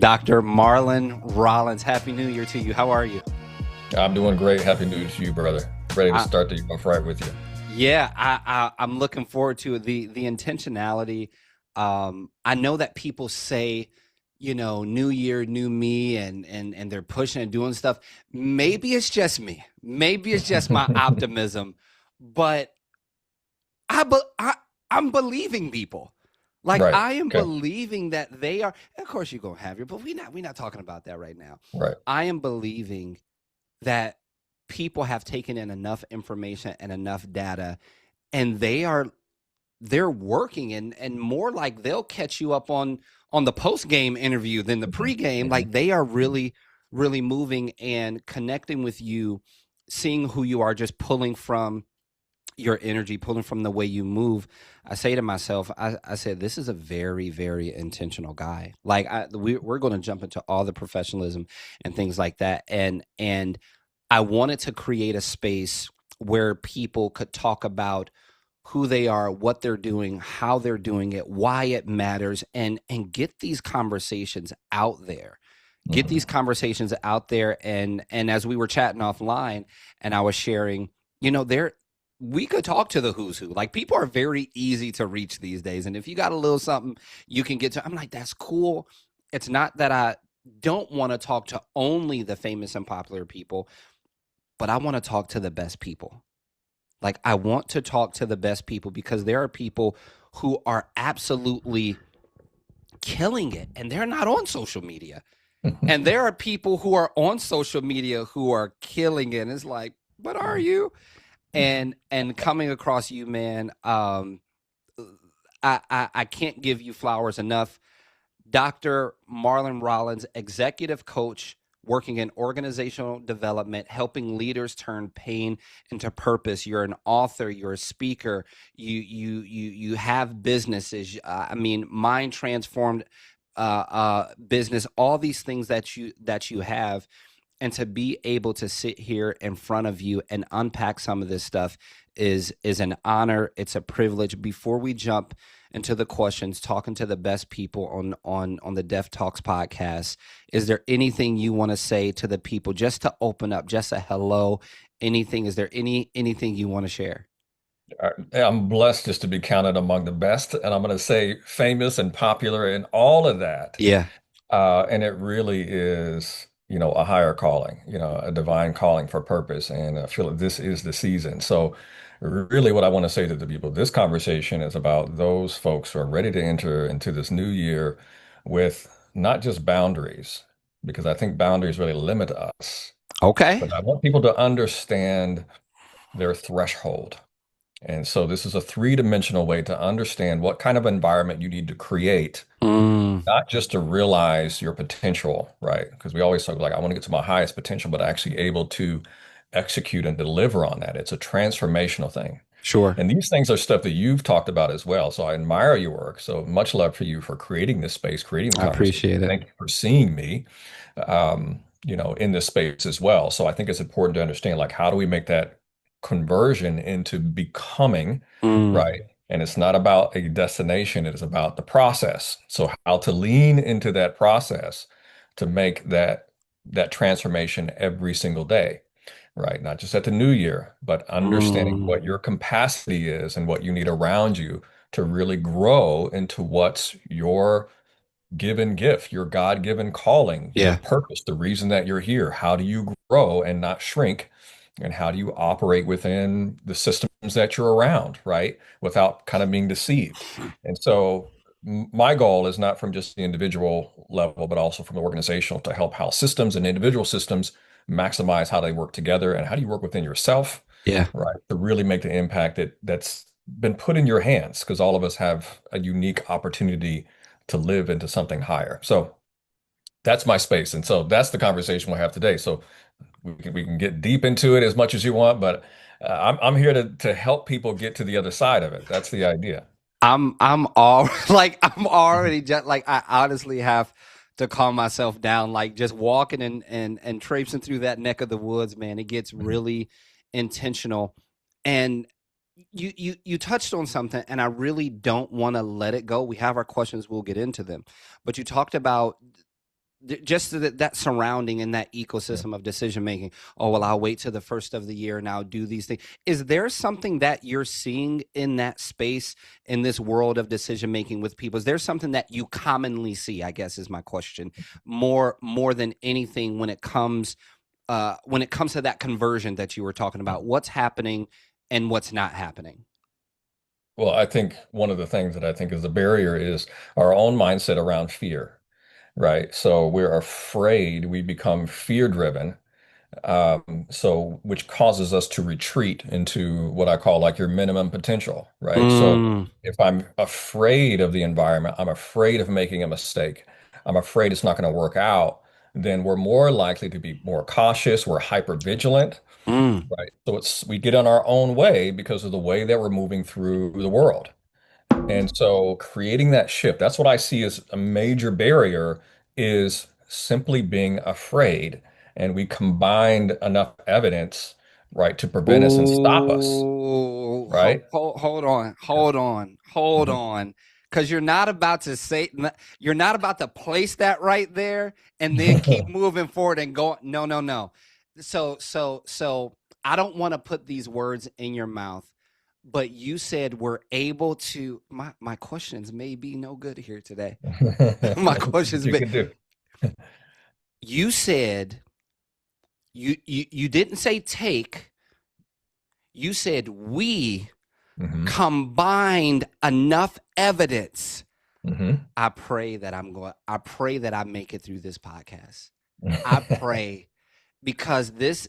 Dr. Marlon Rollins. Happy New Year to you. How are you? I'm doing great. Happy New Year to you, brother. Ready to I, start the year off right with you. yeah, I'm looking forward to it. The intentionality. I know that people say, New Year, new me, and they're pushing and doing stuff. Maybe it's just me. Maybe it's just my optimism, but I, be, I I'm believing people. Like Right. I am Okay. believing that they are. Of course, you're gonna have your, but we're not talking about that right now. Right. I am believing that people have taken in enough information and enough data, and they're working, and more like they'll catch you up on the post game interview than the Mhm. pregame. Mhm. Like they are really moving and connecting with you, seeing who you are, just pulling from your energy, pulling from the way you move. I say to myself, I said, this is a very, very intentional guy. Like we're going to jump into all the professionalism and things like that. And I wanted to create a space where people could talk about who they are, what they're doing, how they're doing it, why it matters, and get these conversations out there. Get these Mhm. conversations out there. And as we were chatting offline and I was sharing, there we could talk to the who's who. Like people are very easy to reach these days. And if you got a little something you can get to, I'm like, that's cool. It's not that I don't want to talk to only the famous and popular people, but I want to talk to the best people. Like I want to talk to the best people because there are people who are absolutely killing it and they're not on social media. And there are people who are on social media who are killing it. And it's like, but are you? And coming across you, man, I can't give you flowers enough. Dr. Marlon Rollins, executive coach, working in organizational development, helping leaders turn pain into purpose. You're an author. You're a speaker. You have businesses. I mean, mind transformed business. All these things that you have, and to be able to sit here in front of you and unpack some of this stuff is an honor. It's a privilege. Before we jump into the questions, talking to the best people on the Deaf Talks podcast, is there anything you want to say to the people just to open up, just a hello, anything? Is there anything you want to share? I'm blessed just to be counted among the best, and I'm going to say famous and popular and all of that. Yeah. And it really is, a higher calling, a divine calling for purpose. And I feel that this is the season. So, really, what I want to say to the people, this conversation is about those folks who are ready to enter into this new year with not just boundaries, because I think boundaries really limit us, Okay. but I want people to understand their threshold. And so, this is a three-dimensional way to understand what kind of environment you need to create Mm, not just to realize your potential, right? Because we always talk like, I want to get to my highest potential, but actually able to execute and deliver on that. It's a transformational thing. sure. And these things are stuff that you've talked about as well. So I admire your work. So much love for you for creating this space, creating the I conversation. appreciate it. Thank you for seeing me, in this space as well. So I think it's important to understand like how do we make that conversion into becoming, Mm, right? And it's not about a destination, it is about the process. So how to lean into that process to make that transformation every single day, right? Not just at the new year, but understanding mm, what your capacity is and what you need around you to really grow into what's your given gift, your God-given calling, your yeah. purpose, the reason that you're here. How do you grow and not shrink? And how do you operate within the systems that you're around, right? Without kind of being deceived. And so my goal is not from just the individual level, but also from the organizational to help how systems and individual systems maximize how they work together and how do you work within yourself, Yeah. right? To really make the impact that's been put in your hands because all of us have a unique opportunity to live into something higher. So that's my space. And so that's the conversation we'll have today. So we can get deep into it as much as you want, but I'm here to help people get to the other side of it. That's the idea. I'm all like I'm Mhm. already just like I honestly have to calm myself down. Like just walking and traipsing through that neck of the woods, man, it gets Mhm. really intentional. And you touched on something, and I really don't want to let it go. We have our questions, we'll get into them. But you talked about just that surrounding and that Yeah. ecosystem of decision making. Oh, well, I'll wait till the first of the year and I'll do these things. Is there something that you're seeing in that space, in this world of decision making with people? Is there something that you commonly see, I guess is my question, more than anything when it comes to that conversion that you were talking about? What's happening and what's not happening? Well, I think one of the things that I think is the barrier is our own mindset around fear, right? So we're afraid, we become fear driven. So which causes us to retreat into what I call like your minimum potential, right? So Mm, if I'm afraid of the environment, I'm afraid of making a mistake, I'm afraid it's not going to work out, then we're more likely to be more cautious, we're hyper vigilant, mm. right? So it's we get in our own way because of the way that we're moving through the world. And so creating that shift, that's what I see as a major barrier is simply being afraid. And we combined enough evidence, right, to prevent us and stop us, Ooh, right? hold on, Yeah. hold Mhm. on, because you're not about to place that right there and then keep moving forward and go. No, no, no. So I don't want to put these words in your mouth, but you said we're able to. My questions may be no good here today. My That's what questions, you but can do. you said you didn't say take. You said we Hmm. combined enough evidence. Hmm. I pray that I make it through this podcast. I pray because this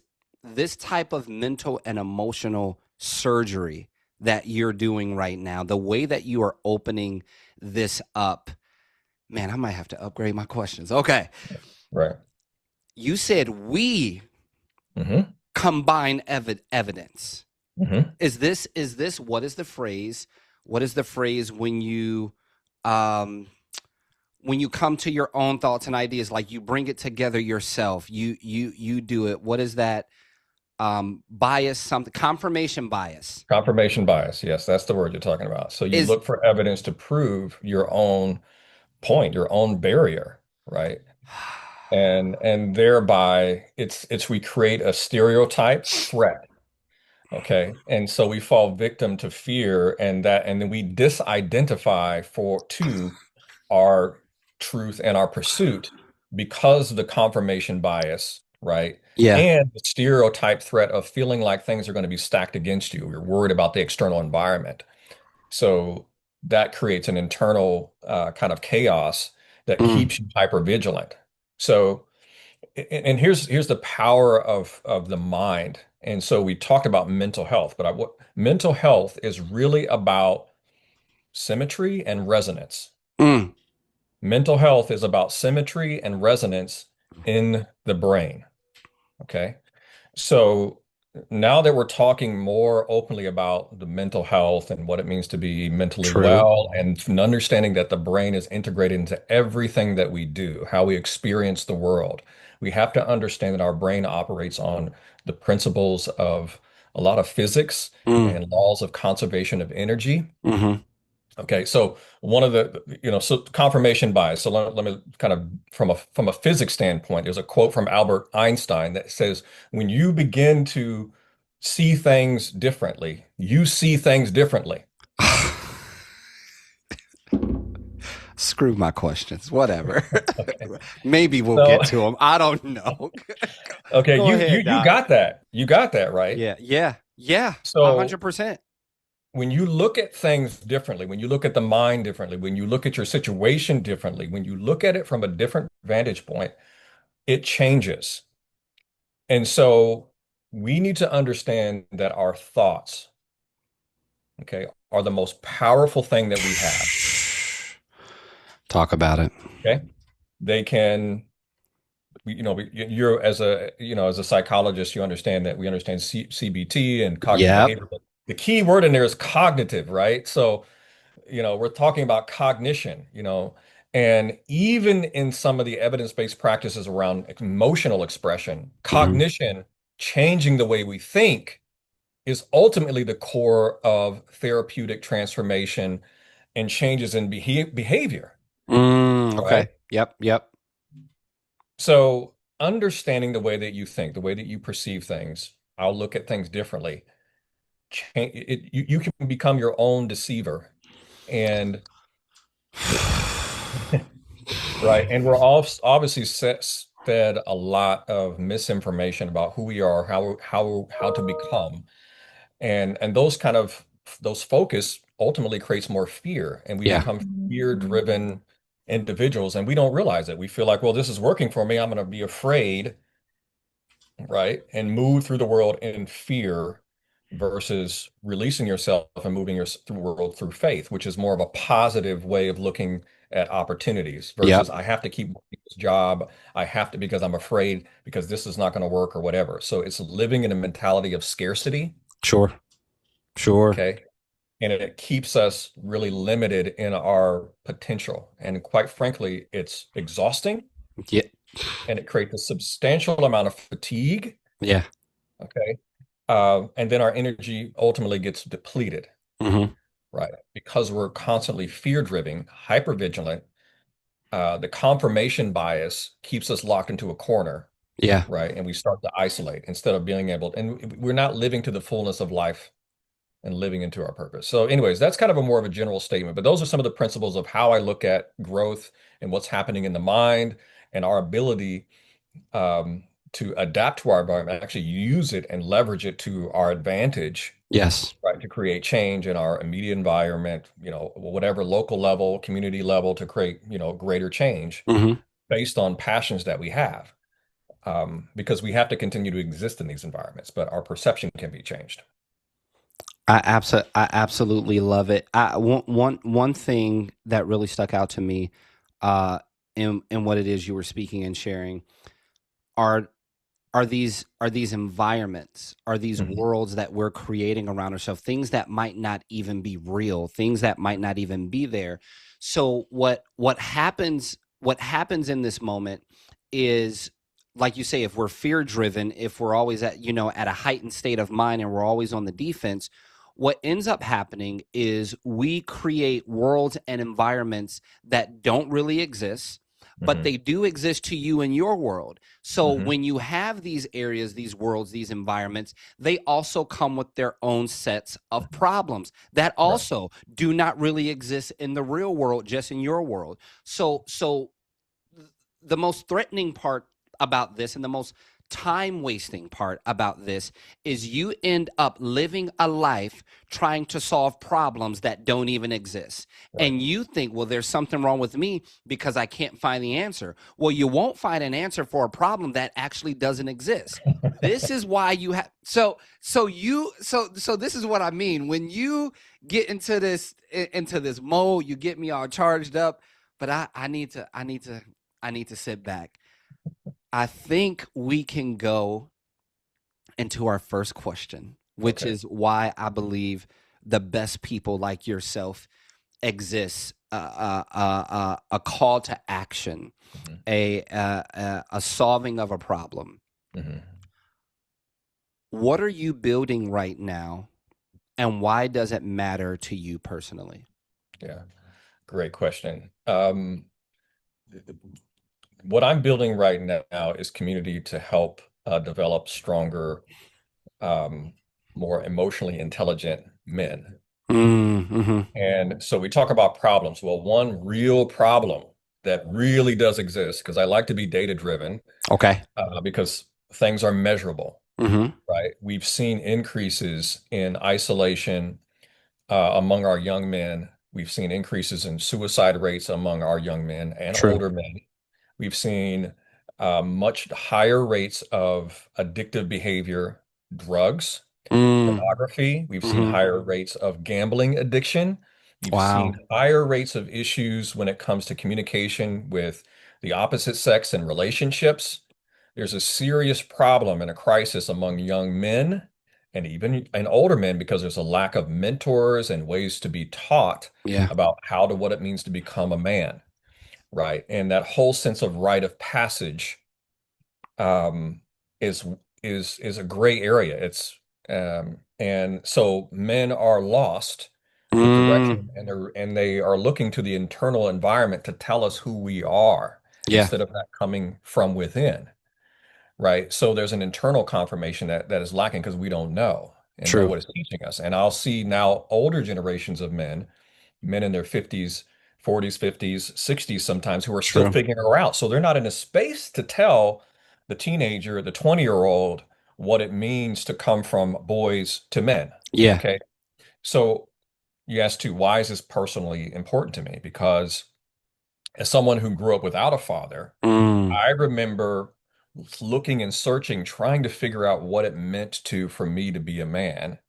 type of mental and emotional surgery that you're doing right now, the way that you are opening this up, man, I might have to upgrade my questions. Okay. Right. You said we Hmm. combine evidence. Hmm. Is this what is the phrase? What is the phrase um when you come to your own thoughts and ideas, like you bring it together yourself, you do it? What is that? Bias, something, confirmation bias Confirmation bias. Yes, that's the word you're talking about. So you is. look for evidence to prove your own point, your own barrier, right? And thereby it's we create a stereotype threat. Okay. And so we fall victim to fear and then we disidentify for to our truth and our pursuit because of the confirmation bias, right? Yeah. And the stereotype threat of feeling like things are going to be stacked against you. You're worried about the external environment. So that creates an internal kind of chaos that Mm, keeps you hyper vigilant. So and here's the power of the mind. And so we talked about mental health, but what mental health is really about symmetry and resonance. mm. Mental health is about symmetry and resonance in the brain. Okay. So now that we're talking more openly about the mental health and what it means to be mentally True. well, and understanding that the brain is integrated into everything that we do, how we experience the world, we have to understand that our brain operates on the principles of a lot of physics Mm, and laws of conservation of energy. mm-hmm. Okay, so one of so confirmation bias. So let me kind of from a physics standpoint, there's a quote from Albert Einstein that says, when you begin to see things differently, you see things differently. Screw my questions. Whatever. Okay. Maybe we'll So, get to them. I don't know. okay, Go you ahead, you Doc. got that. You got that, right? Yeah, yeah, yeah. A So hundred percent. when you look at things differently, when you look at the mind differently, when you look at your situation differently, when you look at it from a different vantage point, it changes. And so we need to understand that our thoughts, okay, are the most powerful thing that we have. Talk about it. Okay. They can, you're as a psychologist, you understand that we understand CBT and cognitive Yep. behavior. But the key word in there is cognitive, right? So, we're talking about cognition, and even in some of the evidence-based practices around emotional expression, Mm-hmm. cognition, changing the way we think is ultimately the core of therapeutic transformation and changes in behavior, Mm, okay. right? Yep. Yep. So understanding the way that you think, the way that you perceive things, I'll look at things differently. You can become your own deceiver. And right. And we're all obviously fed a lot of misinformation about who we are, how to become. And those focus ultimately creates more fear, and we Yeah, become fear-driven individuals, and we don't realize it. We feel like, well, this is working for me. I'm going to be afraid, right? And move through the world in fear versus releasing yourself and moving through the world through faith, which is more of a positive way of looking at opportunities yep, versus I have to keep working this job. I have to because I'm afraid because this is not going to work or whatever. So it's living in a mentality of scarcity. sure, sure. Okay. And it keeps us really limited in our potential. And quite frankly, it's exhausting Yeah, and it creates a substantial amount of fatigue. yeah. Okay. And then our energy ultimately gets depleted, Hmm. right? Because we're constantly fear-driven, hypervigilant. The confirmation bias keeps us locked into a corner, Yeah. right? And we start to isolate instead of being able, and we're not living to the fullness of life and living into our purpose. So, anyways, that's kind of a more of a general statement, but those are some of the principles of how I look at growth and what's happening in the mind and our ability to adapt to our environment, actually use it and leverage it to our advantage, Yes. right, to create change in our immediate environment, whatever local level, community level, to create, greater change Hmm. based on passions that we have. Because we have to continue to exist in these environments, but our perception can be changed. I absolutely love it. One thing that really stuck out to me, uh, in what it is you were speaking and sharing are are these environments, are these Mhm. worlds that we're creating around ourselves, things that might not even be real, things that might not even be there. So what happens in this moment is, like you say, if we're fear driven, if we're always at a heightened state of mind and we're always on the defense, what ends up happening is we create worlds and environments that don't really exist, but Mhm. they do exist to you in your world. So Mhm. when you have these areas, these worlds, these environments, they also come with their own sets of problems that Right. also do not really exist in the real world, just in your world. So the most threatening part about this, and the most time wasting part about this, is you end up living a life trying to solve problems that don't even exist. Right. And you think, well, there's something wrong with me because I can't find the answer. Well, you won't find an answer for a problem that actually doesn't exist. This is why you have so this is what I mean. When you get into this mode, you get me all charged up, but I need to sit back. I think we can go into our first question, which Okay. is why I believe the best people like yourself exists. A call to action, Mhm. a solving of a problem. Mhm. What are you building right now, and why does it matter to you personally? Yeah. Great question. What I'm building right now is community to help develop stronger, um, more emotionally intelligent men. Mm-hmm. And so we talk about problems. Well, one real problem that really does exist, because I like to be data driven, Okay. because things are measurable, Mm-hmm. right? We've seen increases in isolation among our young men. We've seen increases in suicide rates among our young men and True. older men. We've seen much higher rates of addictive behavior, drugs, Mm. pornography. We've seen Mm-hmm. higher rates of gambling addiction. We've seen Wow. higher rates of issues when it comes to communication with the opposite sex and relationships. There's a serious problem and a crisis among young men and even and older men because there's a lack of mentors and ways to be taught Yeah. about what it means to become a man, right? And that whole sense of rite of passage um, is is a gray area. And so men are lost with Mm. direction, and they are looking to the internal environment to tell us who we are. Yeah. instead of that coming from within, right? So there's an internal confirmation that is lacking because we don't know and no True. one is teaching us. And I'll see now older generations of men in their 50s, 40s, 50s, 60s sometimes who are still True. figuring it out. So they're not in a space to tell the teenager, the 20-year-old, what it means to come from boys to men. Yeah. Okay. So you asked too, why is this personally important to me? Because as someone who grew up without a father, Mm. I remember looking and searching, trying to figure out what it meant for me to be a man,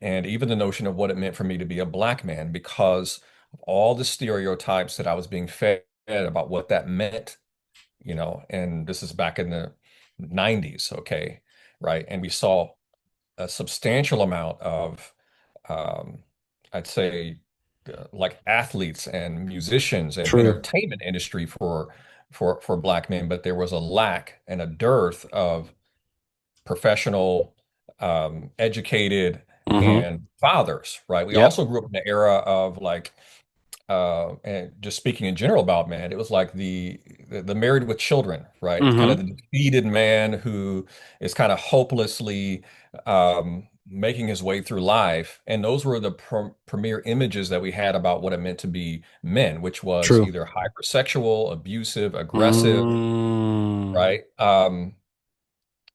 and even the notion of what it meant for me to be a black man, because of all the stereotypes that I was being fed about what that meant, and this is back in the 90s, okay, right? And we saw a substantial amount of, um, I'd say, like athletes and musicians and True. entertainment industry for black men, but there was a lack and a dearth of professional, educated, Mm-hmm. and fathers, right? We Yep. also grew up in the era of like, and just speaking in general about man, it was like the married with children, right? Kind of Mm-hmm. the defeated man who is kind of hopelessly making his way through life. And those were the premier images that we had about what it meant to be men, which was True. either hypersexual, abusive, aggressive, Mm. right?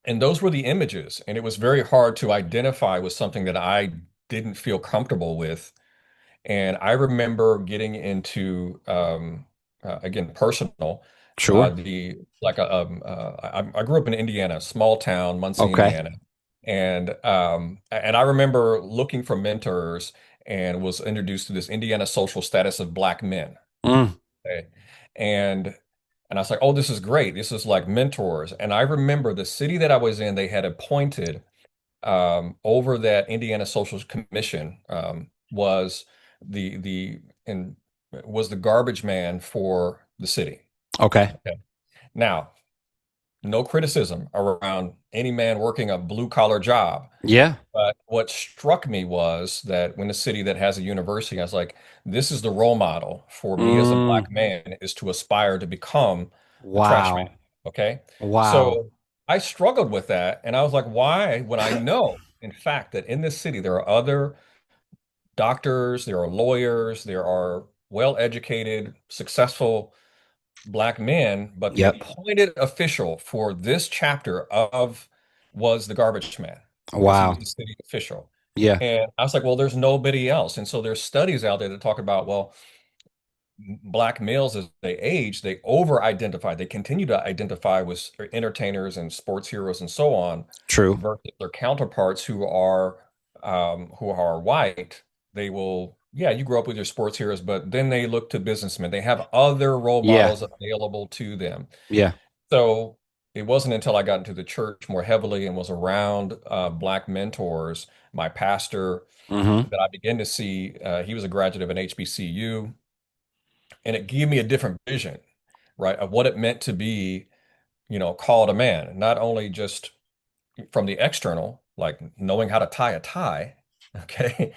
And those were the images. And it was very hard to identify with something that I didn't feel comfortable with. And I remember getting into, again, personal, Sure. the like I grew up in Indiana, small town, Muncie, Okay. Indiana, and I remember looking for mentors and was introduced to this Indiana social status of black men. Mm. Okay? And and I was like, oh, this is great. This is like mentors. And I remember the city that I was in, they had appointed over that Indiana Social Commission the and was the garbage man for the city. Okay. Okay. Now, no criticism around any man working a blue collar job. Yeah. But what struck me was that when the city that has a university, I was like, this is the role model for me as a Mm. black man is to aspire to become a trash man. Wow. Okay. Wow. So I struggled with that. And I was like, why, when I know, in fact, that in this city, there are other doctors, there are lawyers, there are well-educated, successful black men, but the Yep. appointed official for this chapter of was the garbage man because he was Wow. the city official. Yeah. And I was like, well, there's nobody else. And so there's studies out there that talk about, well, black males as they age, they over-identify, they continue to identify with entertainers and sports heroes and so on, True. versus their counterparts who are white. They will, yeah, you grow up with your sports heroes, but then they look to businessmen. They have other role Yeah. models available to them. Yeah. So it wasn't until I got into the church more heavily and was around black mentors, my pastor, Mm-hmm. that I began to see. He was a graduate of an HBCU, and it gave me a different vision, right, of what it meant to be, called a man, not only just from the external, like knowing how to tie a tie, okay,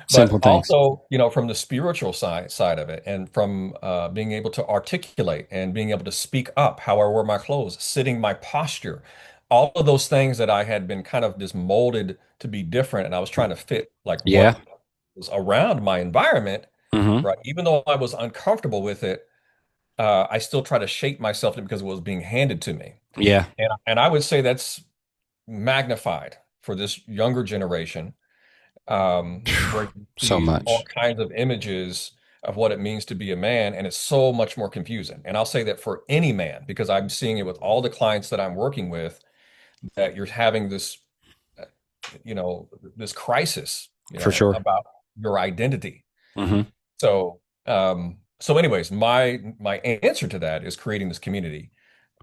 Simple but things. also, from the spiritual side of it, and from being able to articulate and being able to speak up, how I wore my clothes, sitting, my posture, all of those things that I had been kind of just molded to be different, and I was trying to fit like Yeah. what was around my environment, Mm-hmm. right? Even though I was uncomfortable with it, I still try to shape myself because it was being handed to me. Yeah. And I would say that's magnified for this younger generation, where you So see all much. kinds of images of what it means to be a man, and it's so much more confusing. And I'll say that for any man, because I'm seeing it with all the clients that I'm working with, that you're having uh, you know, this crisis, For sure. about your identity. Mm-hmm. So anyways, my answer to that is creating this community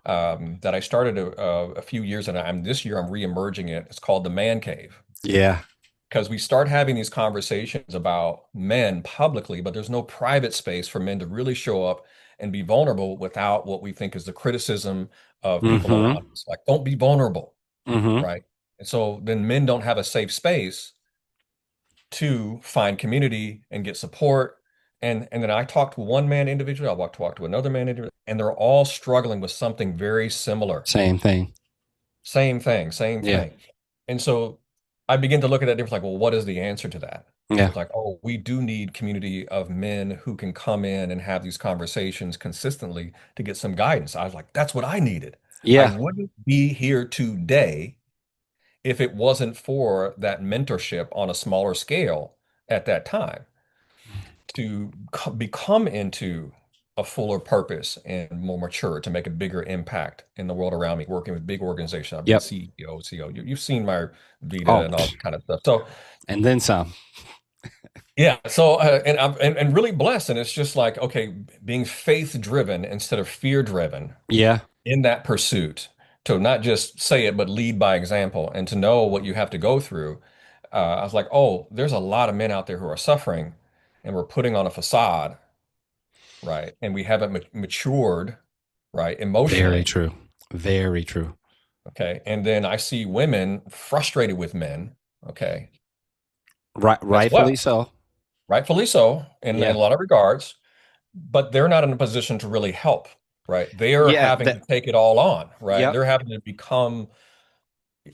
that I started a few years, and this year I'm re-emerging it. It's called the Man Cave, Yeah. because we start having these conversations about men publicly, but there's no private space for men to really show up and be vulnerable without what we think is the criticism of people Mm-hmm. around us. Like, don't be vulnerable, Mm-hmm. right? And so then men don't have a safe space to find community and get support And then I talk to one man individually, I'll talk to another man individually, and they're all struggling with something very similar. Same thing. Same thing, same Yeah. thing. And so I begin to look at that difference like, well, what is the answer to that? Yeah. It's like, oh, we do need community of men who can come in and have these conversations consistently to get some guidance. I was like, that's what I needed. I Yeah. wouldn't be here today if it wasn't for that mentorship on a smaller scale at that time to become into a fuller purpose and more mature to make a bigger impact in the world around me, working with big organizations. I've been Yep. CEO, CEO. You've seen my Vita Oh, and all that kind of stuff. So and then some. yeah, so and I'm and really blessed. And it's just like, okay, being faith driven instead of fear driven Yeah. in that pursuit, to not just say it, but lead by example and to know what you have to go through. I was like, oh, there's a lot of men out there who are suffering and we're putting on a facade, right? And we haven't matured, right, Very emotionally. true. Very true. Okay. And then I see women frustrated with men, okay, Right. as Rightfully well, so. rightfully so, in Yeah. a lot of regards, but they're not in a position to really help, right? They are Yeah. having to take it all on, right? Yep. They're having to become,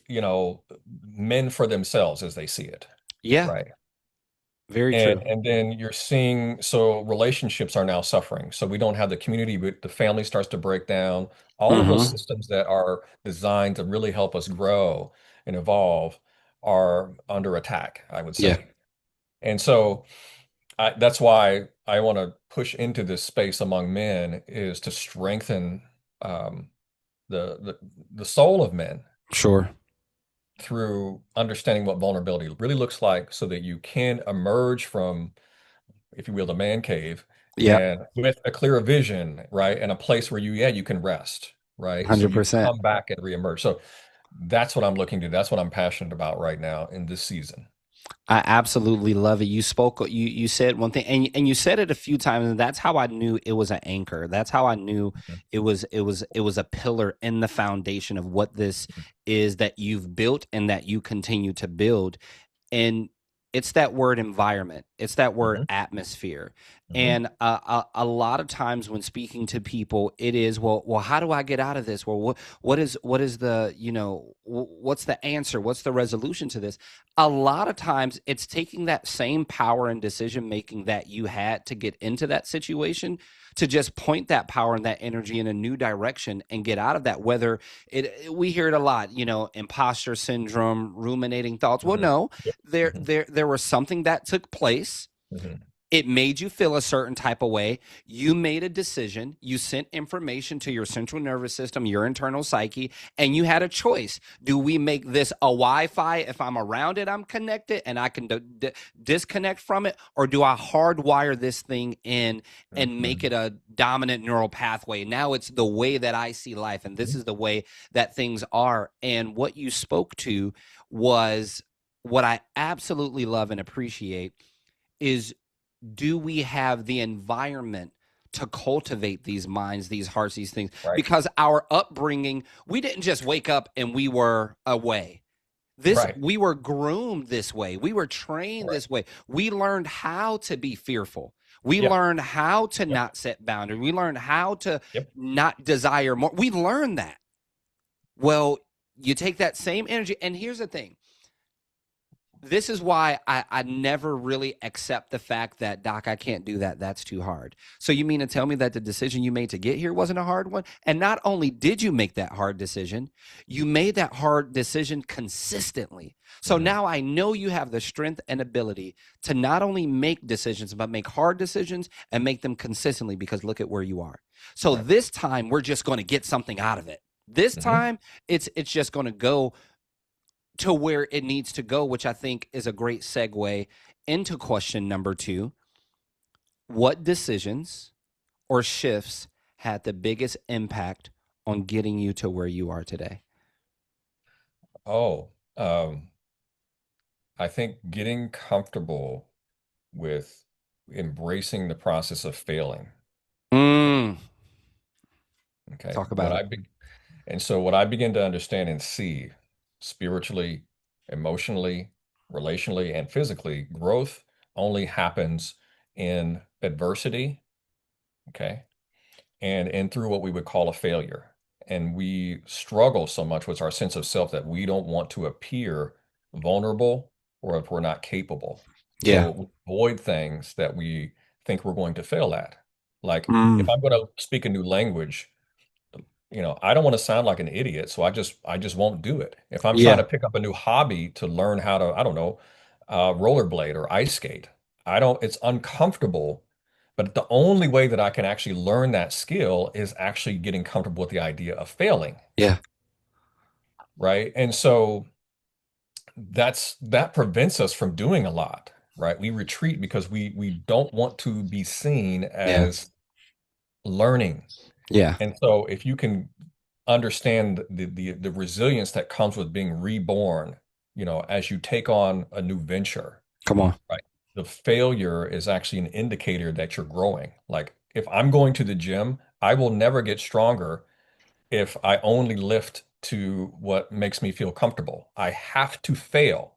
you know, men for themselves as they see it, Yeah. right? Very And true. then you're seeing so relationships are now suffering. So we don't have the community, but the family starts to break down. All of those Mm-hmm. systems that are designed to really help us grow and evolve are under attack, I would Yeah. say. And so that's why I want to push into this space among men is to strengthen um, the, the the soul of men Sure. through understanding what vulnerability really looks like, so that you can emerge from, if you will, the man cave, Yeah. and with a clearer vision, right? And a place where you, yeah, you can rest, right? So you can 100%. come back and reemerge. So that's what I'm looking to. That's what I'm passionate about right now in this season. I absolutely love it. You said one thing, and you said it a few times, and that's how I knew it was an anchor. That's how I knew it was a pillar in the foundation of what this is that you've built and that you continue to build. And it's that word environment, it's that word Hmm. atmosphere. Hmm. And a lot of times when speaking to people, it is, well, how do I get out of this? Well, what is the, what's the answer, what's the resolution to this? A lot of times it's taking that same power and decision making that you had to get into that situation, to just point that power and that energy in a new direction and get out of that. Whether we hear it a lot, imposter syndrome, ruminating thoughts. Well, Hmm. no, Yep. there Hmm. there there was something that took place. Hmm. It made you feel a certain type of way. You made a decision. You sent information to your central nervous system, your internal psyche, and you had a choice. Do we make this a Wi-Fi? If I'm around it, I'm connected and I can disconnect from it, or do I hardwire this thing in and make Hmm. it a dominant neural pathway? Now it's the way that I see life, and this is the way that things are. And what you spoke to was what I absolutely love and appreciate is, do we have the environment to cultivate these minds, these hearts, these things? Right. Because our upbringing, we didn't just wake up and we were away. Right. We were groomed this way. We were trained Right. this way. We learned how to be fearful. We Yeah. learned how to Yep. not set boundaries. We learned how to Yep. not desire more. We learned that. Well, you take that same energy, and here's the thing. This is why I never really accept the fact that, Doc, I can't do that. That's too hard. So you mean to tell me that the decision you made to get here wasn't a hard one? And not only did you make that hard decision, you made that hard decision consistently. So Hmm. now I know you have the strength and ability to not only make decisions, but make hard decisions and make them consistently, because look at where you are. So Right. this time we're just going to get something out of it. This Hmm. time it's just going to go to where it needs to go, which I think is a great segue into question number two. What decisions or shifts had the biggest impact on getting you to where you are today? Oh, I think getting comfortable with embracing the process of failing. Mm, Okay. talk about it. And so what I begin to understand and see spiritually, emotionally, relationally, and physically, growth only happens in adversity, okay, and through what we would call a failure. And we struggle so much with our sense of self that we don't want to appear vulnerable or if we're not capable. Yeah. So we avoid things that we think we're going to fail at. Like if Mm. I'm going to speak a new language, I don't want to sound like an idiot, so I just won't do it. If I'm trying Yeah. to pick up a new hobby to learn how to, I don't know, rollerblade or ice skate, I don't, it's uncomfortable, but the only way that I can actually learn that skill is actually getting comfortable with the idea of failing, Yeah. right? And so that prevents us from doing a lot, right? We retreat because we don't want to be seen Yeah. as learning. Yeah. And so if you can understand the resilience that comes with being reborn, as you take on a new venture, Come on. right? The failure is actually an indicator that you're growing. Like if I'm going to the gym, I will never get stronger if I only lift to what makes me feel comfortable. I have to fail,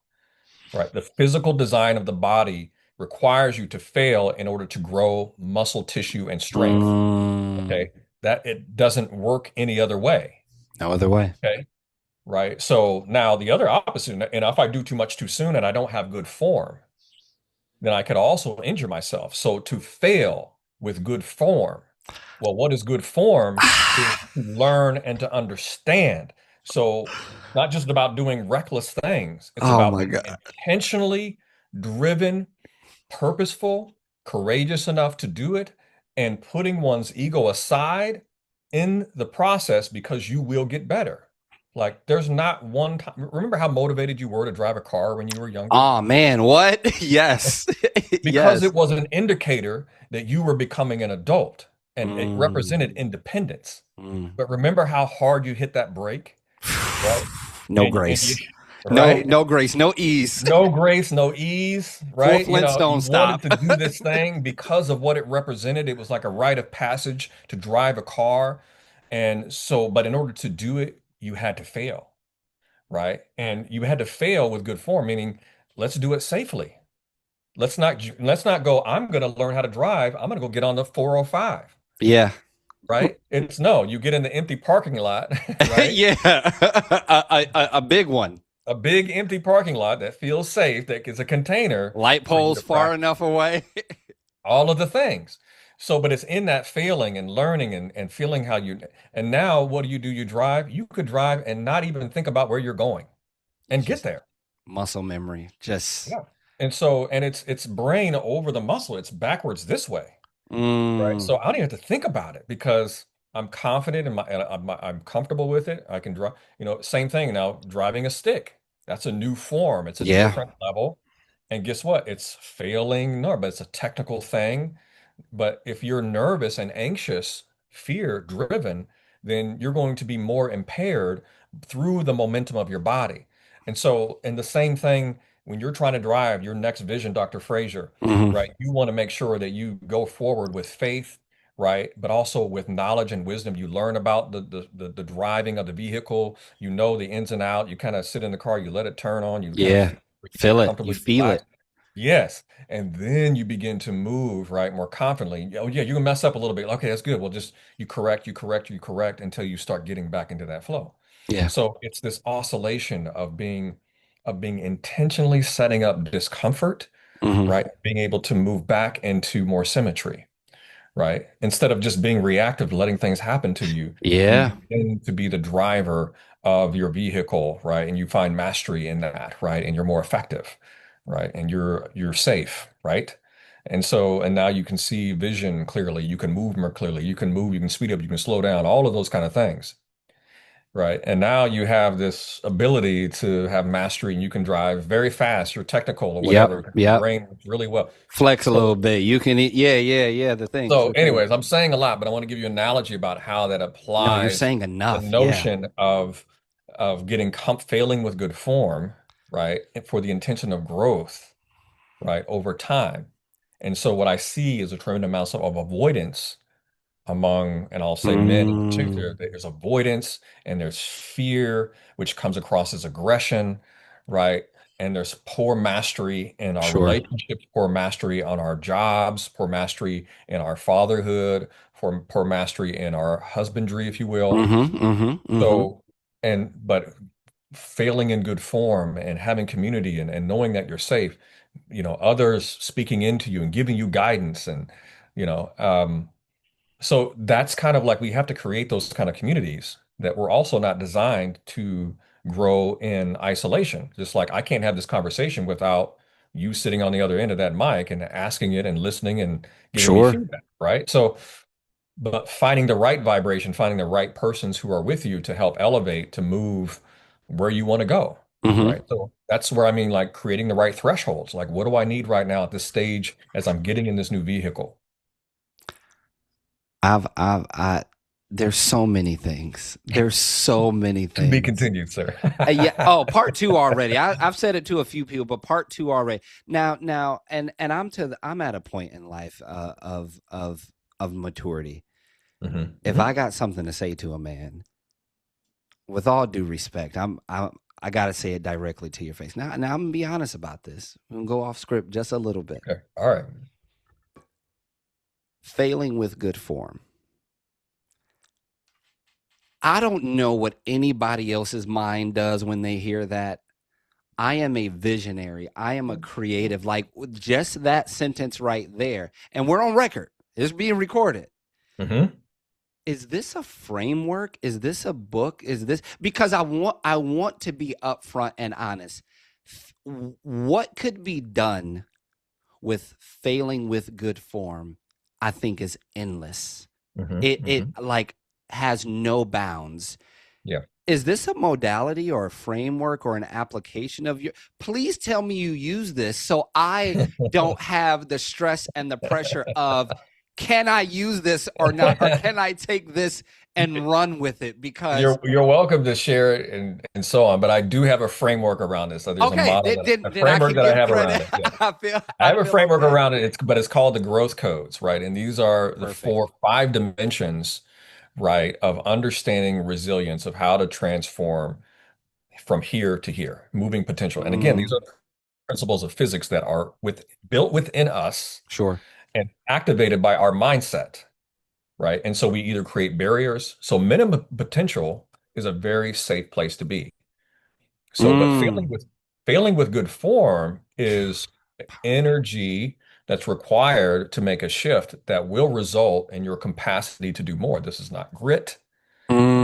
right? The physical design of the body requires you to fail in order to grow muscle tissue and strength. Mm. Okay. That it doesn't work any other way. No other way. Okay. Right. So now the other opposite, and if I do too much too soon and I don't have good form, then I could also injure myself. So to fail with good form, well, what is good form is to learn and to understand. So not just about doing reckless things, it's Oh about my being God. intentionally driven, purposeful, courageous enough to do it, and putting one's ego aside in the process because you will get better. Like there's not one time. Remember how motivated you were to drive a car when you were younger? Oh man, what? Yes. Because Yes. it was an indicator that you were becoming an adult and it represented Mm. independence. Mm. But remember how hard you hit that brake, right? No And you, grace. No, right? no grace, no ease. No grace, no ease, Full right? Flintstone You wanted stop. to do this thing because of what it represented. It was like a rite of passage to drive a car. And so, but in order to do it, you had to fail, right? And you had to fail with good form, meaning let's do it safely. Let's not go, I'm going to learn how to drive. I'm going to go get on the 405, Yeah. right? It's no, you get in the empty parking lot, right? Yeah. A big one. A big empty parking lot that feels safe, that is a container Light for you poles to far practice enough away. all of the things. So, but it's in that failing and learning and feeling how and now what do? You drive. You could drive and not even think about where you're going and get Just there. muscle memory. Just Yeah. And so, and it's brain over the muscle. It's backwards this way. Right. mm, So I don't even have to think about it because I'm confident in and I'm comfortable with it. I can drive, same thing now, driving a stick. That's a new form. It's a yeah. different level. And guess what? It's failing, no, but it's a technical thing. But if you're nervous and anxious, fear driven, then you're going to be more impaired through the momentum of your body. And so, and the same thing when you're trying to drive your next vision, Dr. Frazier, Hmm. right? You want to make sure that you go forward with faith, right? But also with knowledge and wisdom. You learn about the driving of the vehicle, you know the ins and out. You kind of sit in the car, you let it turn on, you kind of Yeah. feel, you get Feel it. You comfortably feel it. relaxed. Yes. And then you begin to move, right, more confidently. Oh, yeah, you can mess up a little bit. Okay, that's good. Well, just you correct until you start getting back into that flow. Yeah. So it's this oscillation of being intentionally setting up discomfort, Hmm. right? Being able to move back into more symmetry, right? Instead of just being reactive, letting things happen to you, you Yeah. begin to be the driver of your vehicle, right? And you find mastery in that, right? And you're more effective, right? And you're safe, right? And now you can see vision clearly, you can move more clearly, you can move, you can speed up, you can slow down, all of those kind of things. Right. And now you have this ability to have mastery and you can drive very fast, you're technical or Yep. whatever, because your Yep. brain works really well. Flex a So little bit. You can eat. Yeah. Yeah. Yeah. The thing So, for sure. anyways, I'm saying a lot, but I want to give you an analogy about how that No, you're applies saying the enough. Yeah. notion of getting failing with good form, right, and for the intention of growth, right, over time. And so, what I see is a tremendous amount of avoidance among, and I'll say men in particular. Mm. There's avoidance and there's fear, which comes across as aggression, right? and there's poor mastery in our Sure. relationships, poor mastery on our jobs, poor mastery in our fatherhood, poor mastery in our husbandry, if you will. Mm-hmm. Mm-hmm. Mm-hmm. So, but failing in good form and having community and knowing that you're safe, others speaking into you and giving you guidance and, you know, um, so that's kind of like we have to create those kind of communities that were also not designed to grow in isolation. Just like I can't have this conversation without you sitting on the other end of that mic and asking it and listening and giving me Sure. feedback, right? So, but finding the right vibration, finding the right persons who are with you to help elevate, to move where you want to go, Mm-hmm. right? So that's where I mean, like creating the right thresholds. Like, what do I need right now at this stage as I'm getting in this new vehicle? I there's so many things. There's so many To be things. continued, sir. Yeah. Oh, part two already. I've said it to a few people, but part two already. Now, and I'm at a point in life of maturity. Hmm. If Hmm. I got something to say to a man, with all due respect, I gotta say it directly to your face. Now I'm gonna be honest about this. I'm gonna go off script just a little bit. Okay. All right. Failing with good form. I don't know what anybody else's mind does when they hear that. I am a visionary. I am a creative. Like just that sentence right there. And we're on record. It's being recorded. Hmm. Is this a framework? Is this a book? Is this because I want to be upfront and honest. What could be done with failing with good form, I think is endless. Hmm. It Hmm. like has no bounds. Yeah. Is this a modality or a framework or an application of your? Please tell me you use this so I don't have the stress and the pressure of can I use this or not, or can I take this and run with it? Because You're welcome to share it and so on, but I do have a framework around this. So there's a okay, model then that then, a then I framework can that I give have around credit. it. Yeah. I feel I I have a feel framework okay. around it. But it's called the growth codes, right? And these are the Perfect. 5 dimensions, right, of understanding resilience, of how to transform from here to here, moving potential. And again, these Mm, are principles of physics that are built within us sure. and activated by our mindset, right? And so we either create barriers. So minimum potential is a very safe place to be. So, but Mm. failing with good form is energy that's required to make a shift that will result in your capacity to do more. This is not grit.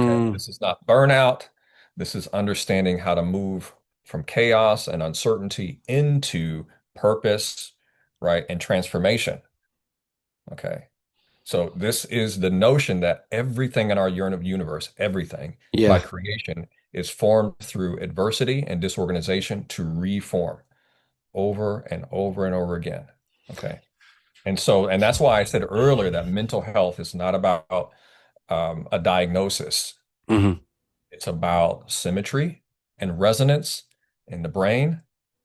Okay. Mm. This is not burnout. This is understanding how to move from chaos and uncertainty into purpose, right? And transformation. Okay. So this is the notion that everything in our universe, everything by Yeah. creation is formed through adversity and disorganization to reform over and over and over again. Okay. And that's why I said earlier that mental health is not about a diagnosis. Hmm. It's about symmetry and resonance in the brain,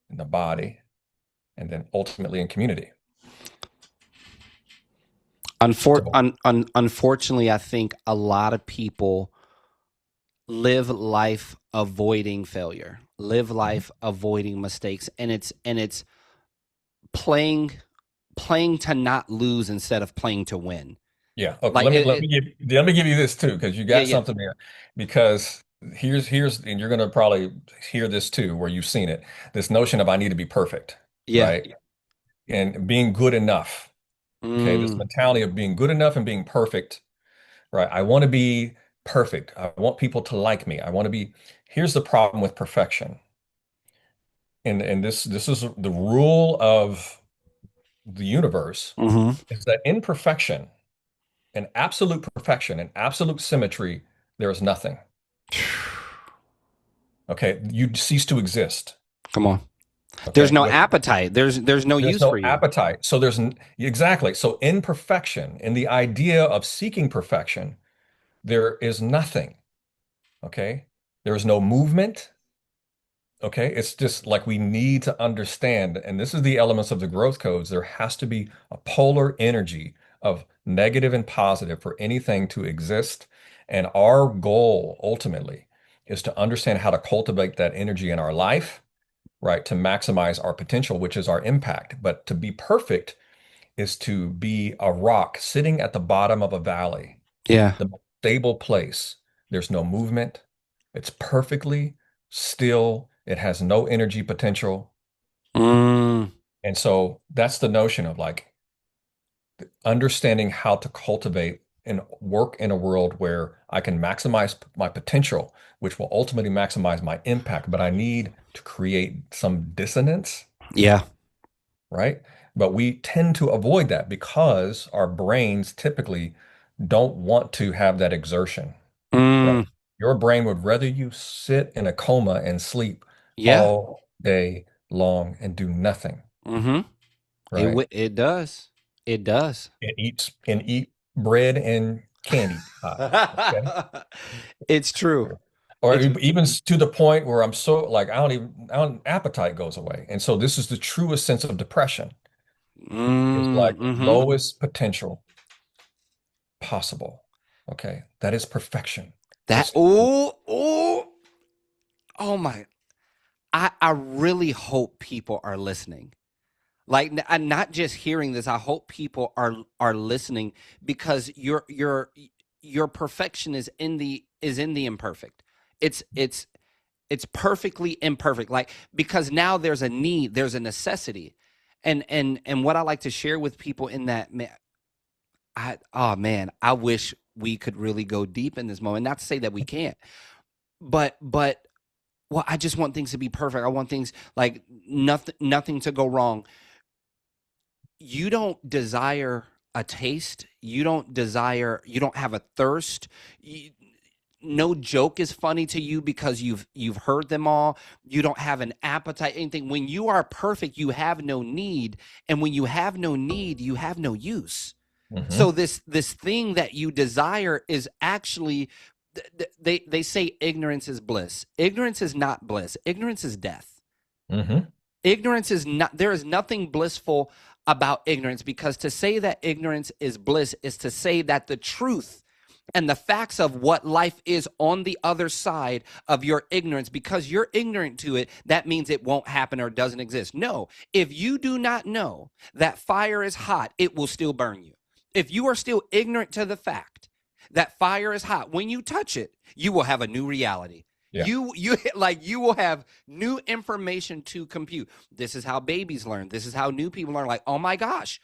in the body, and then ultimately in community. So, Unfortunately, I think a lot of people live life avoiding failure, live mhm. life avoiding mistakes, and it's playing playing to not lose instead of playing to win. Yeah. Okay. Like Let me give you this too, because you yeah, got yeah, something there. Because and you're gonna probably hear this too, where you've seen it. This notion of I need to be perfect, yeah. right? And being good enough. Okay. This Mm, mentality of being good enough and being perfect, right? I want to be perfect. I want people to like me. I want to be. Here's the problem with perfection, and this is the rule of the universe, hmm. is that imperfection and absolute perfection and absolute symmetry, there is nothing. Okay, you cease to exist. Come on. There's Okay, no with appetite. There's no there's use for no you. appetite. So exactly. So imperfection in the idea of seeking perfection, there is nothing. Okay, there is no movement. Okay, it's just like we need to understand, and this is the elements of the growth codes. There has to be a polar energy of negative and positive for anything to exist. And our goal ultimately is to understand how to cultivate that energy in our life right? To maximize our potential, which is our impact. But to be perfect is to be a rock sitting at the bottom of a valley, Yeah. the stable place. There's no movement. It's perfectly still. It has no energy potential. Mm, And so that's the notion of like understanding how to cultivate and work in a world where I can maximize my potential, which will ultimately maximize my impact. But I need to create some dissonance, yeah. right? But we tend to avoid that because our brains typically don't want to have that exertion, right? Mm, Your brain would rather you sit in a coma and sleep yeah. all day long and do nothing, Mm-hmm. right? It does. It does. And eat bread and candy pie. Okay. It's true. Or It's even to the point where I'm so like I don't appetite goes away. And so this is the truest sense of depression. It's like mm-hmm. lowest potential possible. Okay. That is perfection. That It's oh my. I really hope people are listening. Like I'm not just hearing this. I hope people are listening because your perfection is in the imperfect. It's perfectly imperfect. Like because now there's a need, there's a necessity. And what I like to share with people in that oh man, I wish we could really go deep in this moment. Not to say that we can't, but well, I just want things to be perfect. I want things like nothing to go wrong. You don't desire a taste. You don't have a thirst. No joke is funny to you because you've heard them all. You don't have an appetite, anything. When you are perfect, you have no need. And when you have no need, you have no use. So hmm this thing that you desire is actually they say ignorance is bliss. Ignorance is not bliss. Ignorance is death. hmm Ignorance is not, there is nothing blissful about ignorance, because to say that ignorance is bliss is to say that the truth and the facts of what life is on the other side of your ignorance, because you're ignorant to it, that means it won't happen or doesn't exist. No, if you do not know that fire is hot, it will still burn you. If you are still ignorant to the fact that fire is hot, when you touch it, you will have a new reality. Yeah. You like you will have new information to compute. This is how babies learn. This is how new people learn. Like, oh my gosh,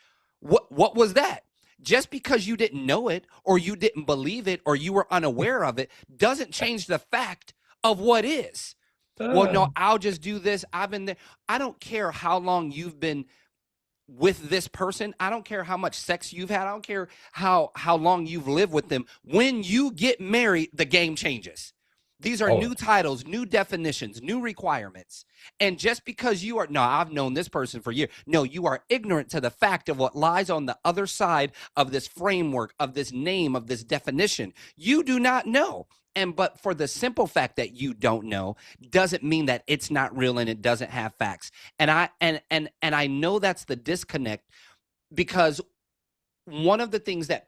what was that? Just because you didn't know it or you didn't believe it or you were unaware of it doesn't change the fact of what is. Well, Uh, no, I'll just do this. I've been there. I don't care how long you've been with this person. I don't care how much sex you've had. I don't care how long you've lived with them. When you get married, the game changes. These are oh, new titles, new definitions, new requirements. And just because you are, no, I've known this person for years. No, you are ignorant to the fact of what lies on the other side of this framework, of this name, of this definition. You do not know. And but for the simple fact that you don't know doesn't mean that it's not real and it doesn't have facts. And I know that's the disconnect, because one of the things that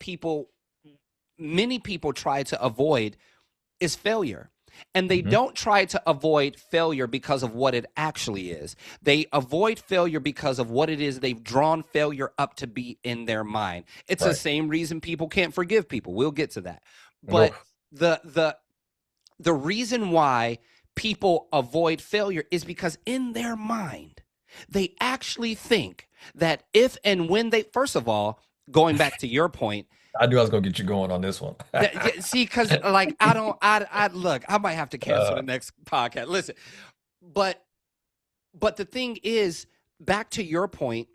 many people try to avoid is failure. And they mhm. don't try to avoid failure because of what it actually is. They avoid failure because of what it is they've drawn failure up to be in their mind. It's the Right. same reason people can't forgive people. We'll get to that. But Oof. the reason why people avoid failure is because in their mind, they actually think that if and when they, first of all, going back to your point, I knew I was gonna get you going on this one. see, because like I don't, I look, I might have to cancel Uh, the next podcast. Listen, but but the thing is, back to your point,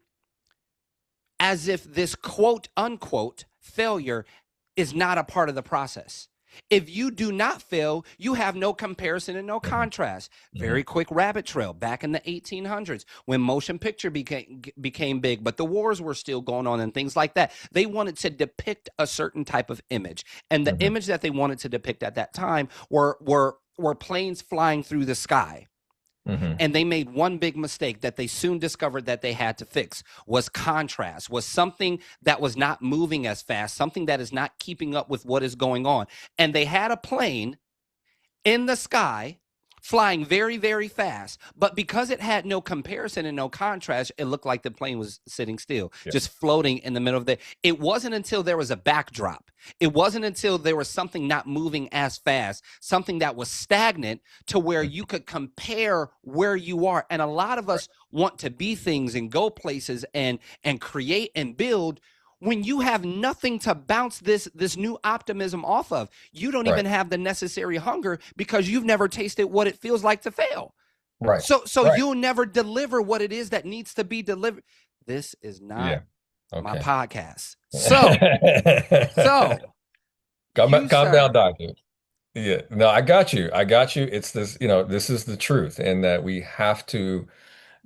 as if this quote unquote failure is not a part of the process. If you do not fail, you have no comparison and no mhm, contrast. mhm, Very quick rabbit trail back in the 1800s when motion picture became big, but the wars were still going on and things like that. They wanted to depict a certain type of image. And the mhm, image that they wanted to depict at that time were planes flying through the sky. mhm. And they made one big mistake that they soon discovered that they had to fix, was contrast, was something that was not moving as fast, something that is not keeping up with what is going on. And they had a plane in the sky flying very, very fast. But because it had no comparison and no contrast, it looked like the plane was sitting still, Yeah. just floating in the middle of the. It wasn't until there was a backdrop. It wasn't until there was something not moving as fast, something that was stagnant to where Mhm. you could compare where you are. And a lot of Right. us want to be things and go places and create and build when you have nothing to bounce this new optimism off of. You don't Right. even have the necessary hunger because you've never tasted what it feels like to fail. Right. So Right. you'll never deliver what it is that needs to be delivered. This is not Yeah. my Okay. podcast. So you, Calm down, sir. doctor. Yeah. No, I got you. I got you. It's this, this is the truth, and that we have to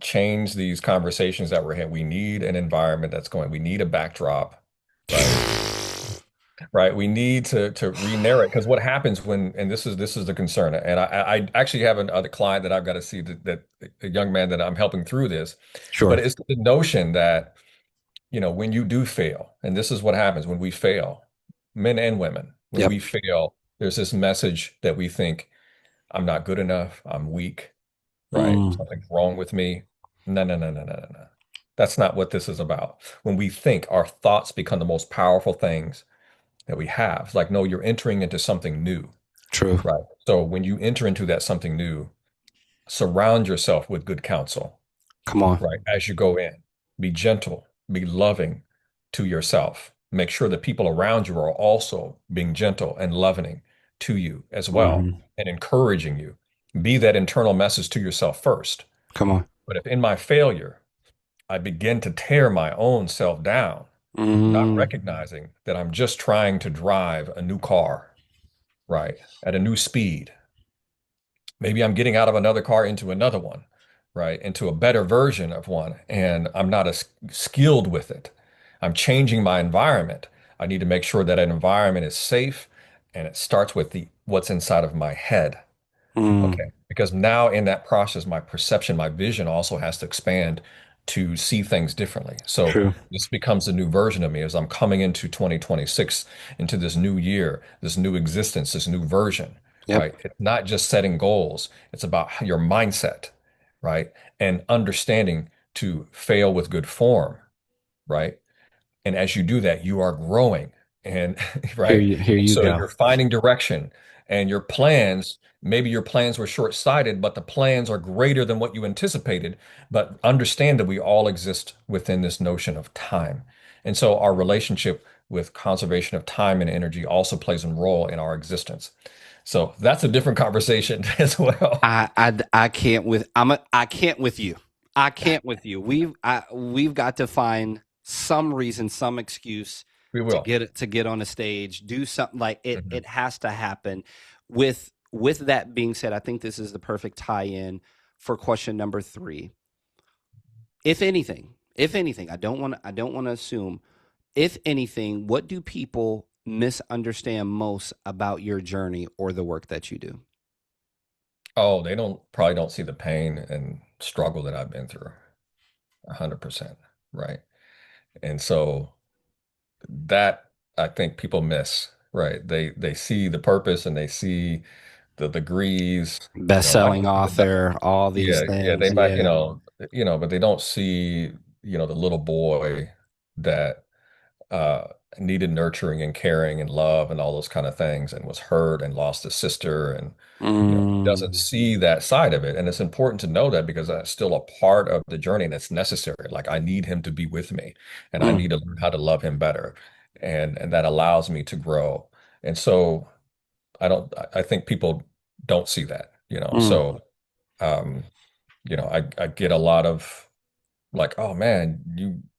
change these conversations that we're having. We need an environment that's going, we need a backdrop, right? Right. We need to re-narrate, because what happens when, and this is the concern, and I actually have another client that I've got to see, that a young man that I'm helping through this, but Sure. it's the notion that, when you do fail, and this is what happens when we fail, men and women, when Yep. we fail, there's this message that we think, I'm not good enough, I'm weak, right? Mm, Something's wrong with me. No, no, no, no, no, no, no. That's not what this is about. When we think, our thoughts become the most powerful things that we have. It's like, no, you're entering into something new, true. right? So when you enter into that something new, surround yourself with good counsel, Come on. right? As you go in, be gentle, be loving to yourself. Make sure that people around you are also being gentle and loving to you as well, Hmm. and encouraging you. Be that internal message to yourself first. Come on. But if in my failure, I begin to tear my own self down, not Mm, recognizing that I'm just trying to drive a new car, right, at a new speed. Maybe I'm getting out of another car into another one, right, into a better version of one, and I'm not as skilled with it. I'm changing my environment. I need to make sure that an environment is safe, and it starts with the what's inside of my head. mm, Okay. Because now in that process, my perception, my vision also has to expand to see things differently. So true. this becomes a new version of me as I'm coming into 2026, into this new year, this new existence, this new version, Yep. right? It's not just setting goals, it's about your mindset, right? And understanding to fail with good form, right? And as you do that, you are growing, and Here right. you here And you so go. you're finding direction, and your plans, maybe your plans were short-sighted, but the plans are greater than what you anticipated. But understand that we all exist within this notion of time. And so our relationship with conservation of time and energy also plays a role in our existence. So that's a different conversation as well. I can't with I can't with you. I can't with you. We've got to find some reason, some excuse We will. to get on a stage, do something like it. Mhm. It has to happen. With that being said, I think this is the perfect tie-in for question number three. If anything, I don't want to assume. If anything, what do people misunderstand most about your journey or the work that you do? Oh, they probably don't see the pain and struggle that I've been through. 100%. Right. And so that, I think people miss, right? They see the purpose, and they see the degrees, I Best-selling can see author, all these yeah, they things. might, Yeah. but they don't see, the little boy that uh, needed nurturing and caring and love and all those kind of things, and was hurt and lost his sister, and doesn't Mm, see that side of it. And it's important to know that, because that's still a part of the journey, and it's necessary. Like, I need him to be with me, and I mm, need to learn how to love him better, and that allows me to grow. And so I think people don't see that, mm. so um, I get a lot of, like, oh man,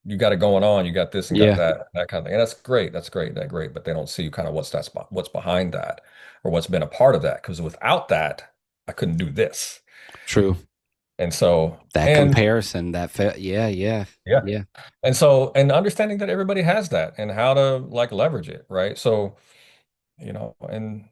you got it going on, you got this and got Yeah, that kind of thing. And that's great. That's great. That's great. But they don't see kind of what's behind that, or what's been a part of that. Because without that, I couldn't do this. true. And so, That and comparison, yeah, yeah, yeah. yeah, And so, and understanding that everybody has that, and how to, like, leverage it, right? So, and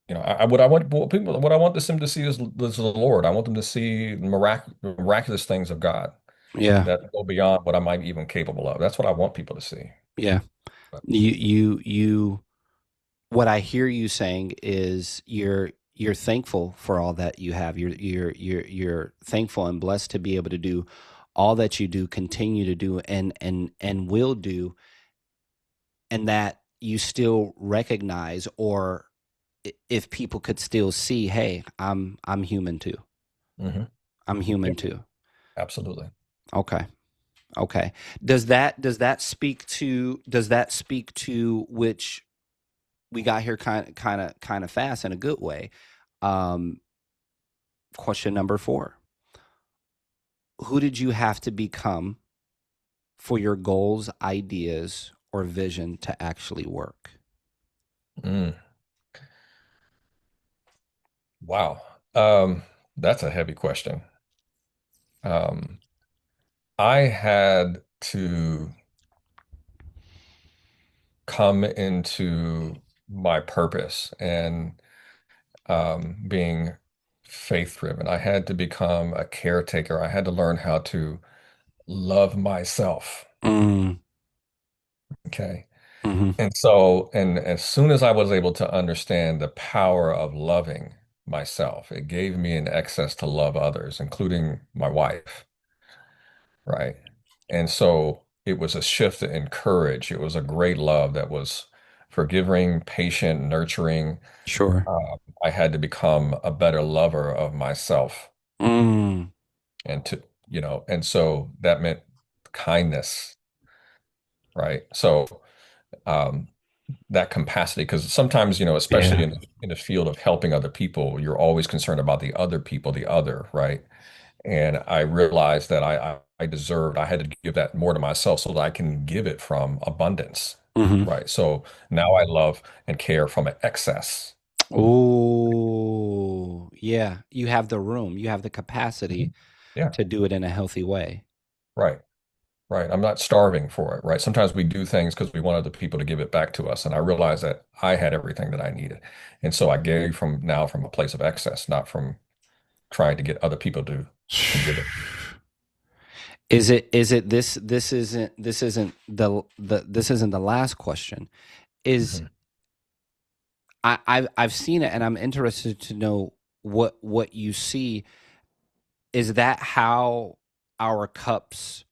what I want them to see is the Lord. I want them to see miraculous things of God yeah, that go beyond what I might be even capable of. That's what I want people to see. yeah. But You what I hear you saying is you're thankful for all that you have. You're thankful and blessed to be able to do all that you do, continue to do, and will do, and that you still recognize, or if people could still see, hey, I'm human too. Hmm. I'm Yeah, human too. absolutely. Okay. Okay. Does that speak to which we got here kind of fast in a good way? Um, Question number 4. Who did you have to become for your goals, ideas, or vision to actually work? Mm, wow. Um, that's a heavy question. Um, I had to come into my purpose and being faith driven. I had to become a caretaker. I had to learn how to love myself. Mm, Okay. hmm. And so, and as soon as I was able to understand the power of loving myself, it gave me an access to love others, including my wife. Right. And so it was a shift in courage. It was a great love that was forgiving, patient, nurturing. Sure. I had to become a better lover of myself Mm, and and so that meant kindness, right? So um, that capacity, because sometimes, especially yeah. in the field of helping other people, you're always concerned about the other people, the other, right? And I realized that I had to give that more to myself so that I can give it from abundance, Hmm. right? So now I love and care from an excess. Oh, yeah. You have the room. You have the capacity Mhm. Yeah, to do it in a healthy way. right, right. I'm not starving for it, right? Sometimes we do things because we want other people to give it back to us. And I realized that I had everything that I needed. And so I gave from a place of excess, not from trying to get other people to give it. Is it this isn't the last question. Is Mhm. I've seen it, and I'm interested to know what you see. Is that how our cups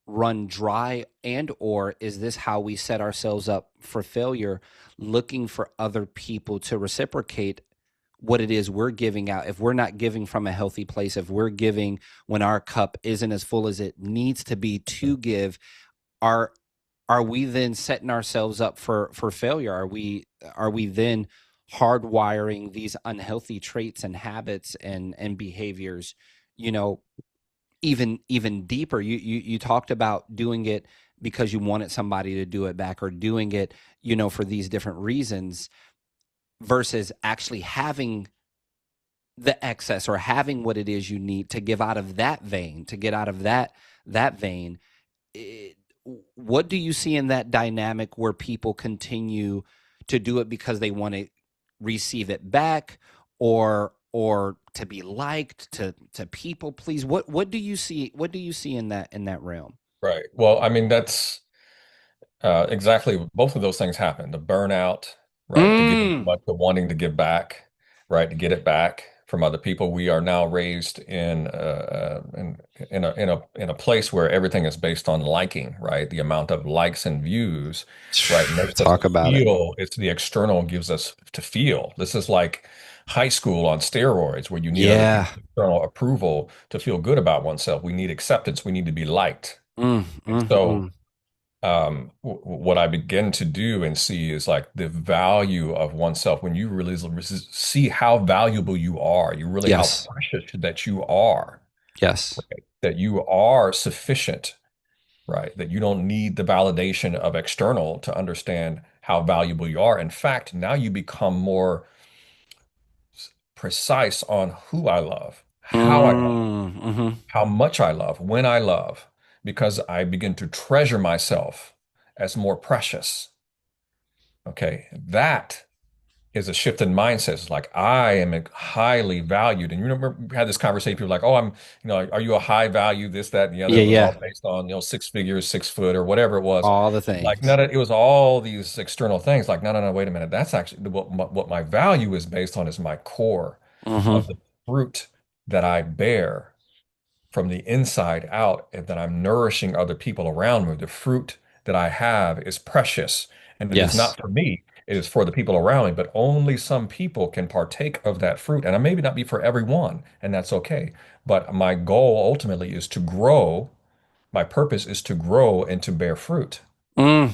run dry, and or is this how we set ourselves up for failure, looking for other people to reciprocate what it is we're giving out? If we're not giving from a healthy place, if we're giving when our cup isn't as full as it needs to be to give, are are we then setting ourselves up for failure? Are we then hardwiring these unhealthy traits and habits and behaviors, you know, even deeper? You talked about doing it because you wanted somebody to do it back, or doing it, for these different reasons, versus actually having the excess, or having what it is you need to give out of that vein, to get out of that vein. it, what do you see in that dynamic where people continue to do it because they want to receive it back, or to be liked, to people please? What do you see in that realm? Right. Well, I mean, that's exactly, both of those things happen. The burnout, right? The giving too Mm. much, the wanting to give back, right? To get it back from other people. We are now raised in a place where everything is based on liking, right? The amount of likes and views, right, makes us Talk about it. feel. It's the external gives us to feel. This is like high school on steroids, where you need other Yeah. people's external approval to feel good about oneself. We need acceptance. We need to be liked. Mm, And mm, so mm. what I begin to do and see is like the value of oneself when you really see how valuable you are, you really how Yes. precious that you are, Yes. that you are sufficient, right? That you don't need the validation of external to understand how valuable you are. In fact, now you become more precise on who I love, how I love, Mm, mm-hmm. how much I love, when I love, because I begin to treasure myself as more precious. Okay, that is a shift in mindset. It's like I am highly valued. And you remember we had this conversation, people were like, oh, are you a high value, this, that, and the other? Yeah, It was yeah. all based on, 6 figures, 6 foot, or whatever it was. All the Like, things. no, it was all these external things. Like, no, no, no, wait a minute. That's actually what my value is based on is my core of Mm-hmm. the fruit that I bear from the inside out, and that I'm nourishing other people around me. The fruit that I have is precious, and it is Yes. not for me. It is for the people around me, but only some people can partake of that fruit. And I maybe not be for everyone, and that's okay. But my goal ultimately is to grow. My purpose is to grow and to bear fruit. Mm.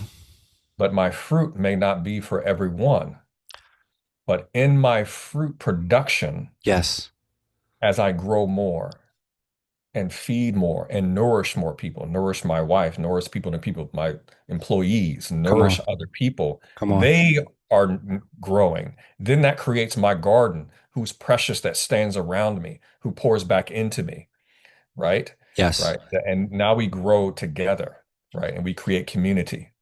But my fruit may not be for everyone. But in my fruit production, Yes. as I grow more, and feed more and nourish more people, nourish my wife, nourish people, my employees, Come nourish on. other people. Come on. They are growing. Then that creates my garden, who's precious, that stands around me, who pours back into me, right? Yes. Right. And now we grow together, right? And we create community,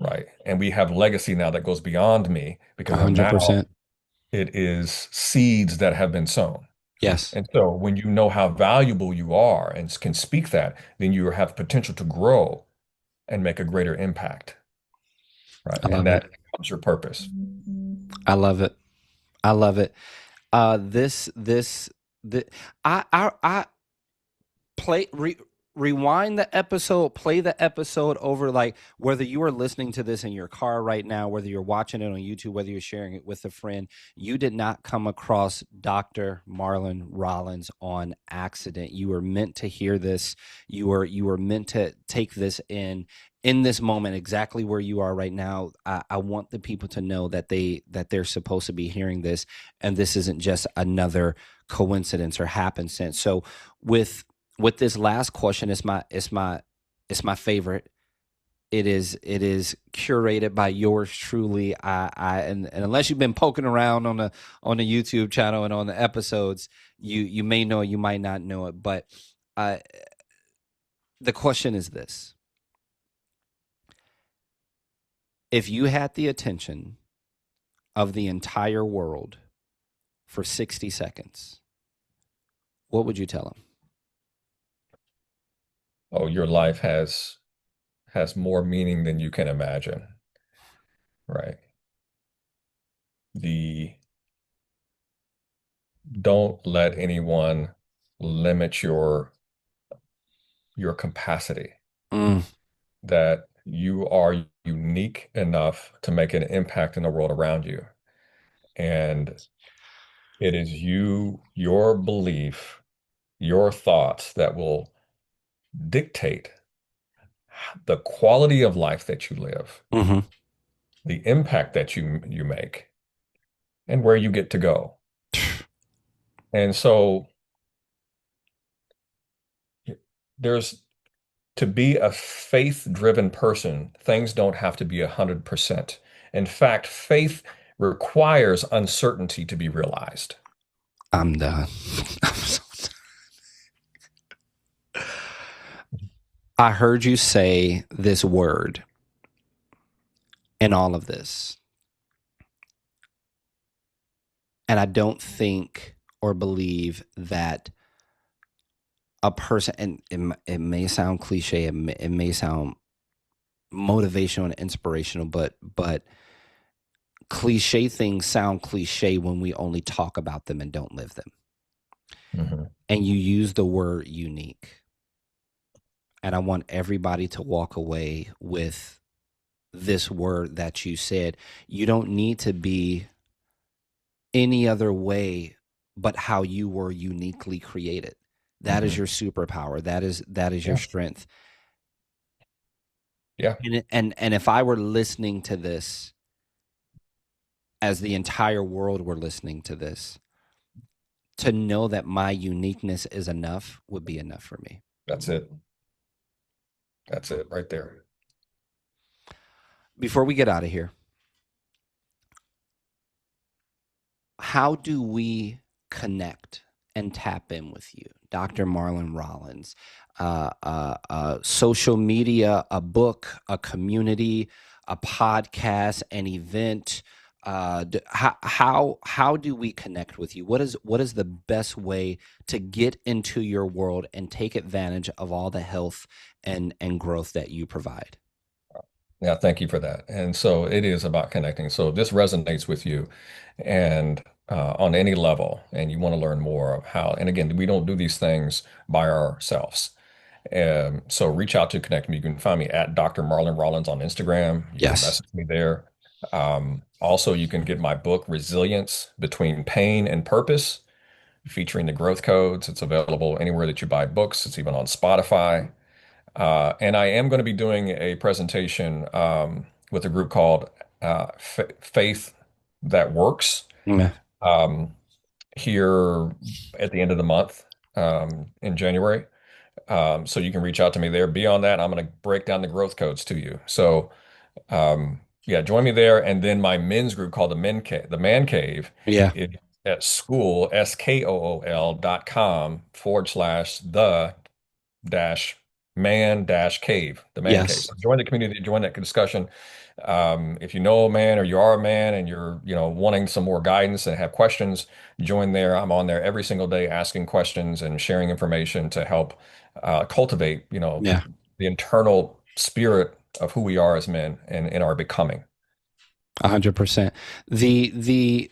right? And we have legacy now that goes beyond me A because hundred now percent. it is seeds that have been sown. Yes. And so when you know how valuable you are and can speak that, then you have potential to grow and make a greater impact, right? I And love it. that becomes your purpose. I love it. I love it. The I play rewind the episode, play the episode over, like whether you are listening to this in your car right now, whether you're watching it on YouTube, whether you're sharing it with a friend. You did not come across Dr. Marlon Rollins on accident. You were meant to hear this. You were meant to take this in this moment, exactly where you are right now. I want the people to know that they're supposed to be hearing this, and this isn't just another coincidence or happenstance. So with this last question, it's my favorite. It is curated by yours truly. And unless you've been poking around on the YouTube channel and on the episodes, you may know, you might not know it. But uh, the question is this: if you had the attention of the entire world for 60 seconds, what would you tell them? Oh, your life has more meaning than you can imagine, right? The Don't let anyone limit your capacity, Mm, that you are unique enough to make an impact in the world around you. And it is your belief, your thoughts that will dictate the quality of life that you live, hmm. the impact that you make, and where you get to go. And so there's to be a faith-driven person, things don't have to be 100%. In fact, faith requires uncertainty to be realized. I'm done. I heard you say this word in all of this, and I don't think or believe that a person, and it may sound cliche, it may sound motivational and inspirational, but cliche things sound cliche when we only talk about them and don't live them. Mhm. And you use the word unique, and I want everybody to walk away with this word that you said. You don't need to be any other way but how you were uniquely created. That is Mhm. your superpower. That is your Yeah. strength. Yeah. And if I were listening to this, as the entire world were listening to this, to know that my uniqueness is enough would be enough for me. That's it. That's it right there. Before we get out of here, how do we connect and tap in with you, Dr. Marlon Rollins? Social media, a book, a community, a podcast, an event, How do we connect with you? What is the best way to get into your world and take advantage of all the health and growth that you provide? Yeah, thank you for that. And so it is about connecting. So if this resonates with you and on any level, and you want to learn more of how, and again, we don't do these things by ourselves. So reach out to connect me. You can find me at Dr. Marlon Rollins on Instagram. You can Yes. message me there. Also, you can get my book, Resilience Between Pain and Purpose, featuring the growth codes. It's available anywhere that you buy books. It's even on Spotify. And I am going to be doing a presentation with a group called Faith That Works Yeah. um, here at the end of the month in January. So you can reach out to me there. Beyond that, I'm going to break down the growth codes to you. So yeah, join me there. And then my men's group called the Man Cave Yeah. is at school, SKOOL.com/ the dash man dash cave, the man cave. Yes. So join the community, join that discussion. If you know a man or you are a man and you're, wanting some more guidance and have questions, join there. I'm on there every single day asking questions and sharing information to help cultivate, Yeah. the internal spirit of who we are as men and in our becoming. 100%. The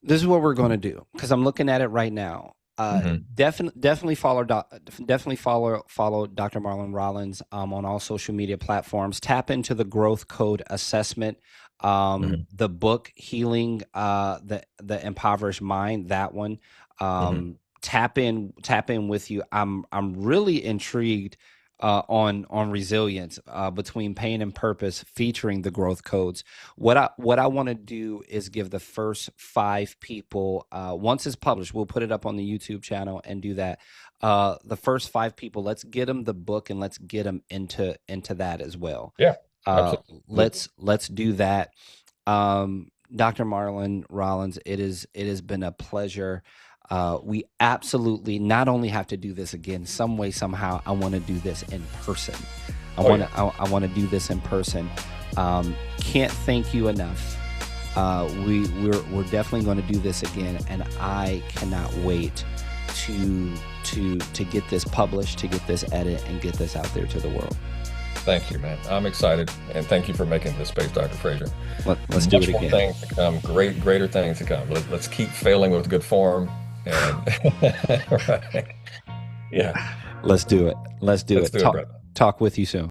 this is what we're going to do because I'm looking at it right now. Hmm. Definitely follow Dr. Marlon Rollins on all social media platforms. Tap into the growth code assessment, Hmm. the book Healing the Impoverished Mind. That one. Hmm. Tap in with you. I'm really intrigued on resilience between pain and purpose, featuring the growth codes. What I want to do is give the first five people, once it's published, we'll put it up on the YouTube channel and do that. The first five people, let's get them the book and let's get them into that as well. Yeah, Uh, absolutely. let's do that. Dr. Marlon Rollins, it has been a pleasure. We absolutely not only have to do this again, some way, somehow. I want to do this in person. Oh yeah. I want to do this in person. Can't thank you enough. We're definitely going to do this again, and I cannot wait to get this published, to get this edit, and get this out there to the world. Thank you, man. I'm excited, and thank you for making this space, Dr. Frazier. Let's do it Much more again. things to come, greater things to come. Let's keep failing with good form, and right. Yeah, Let's do it. Let's do let's it. do it, brother. Talk with you soon.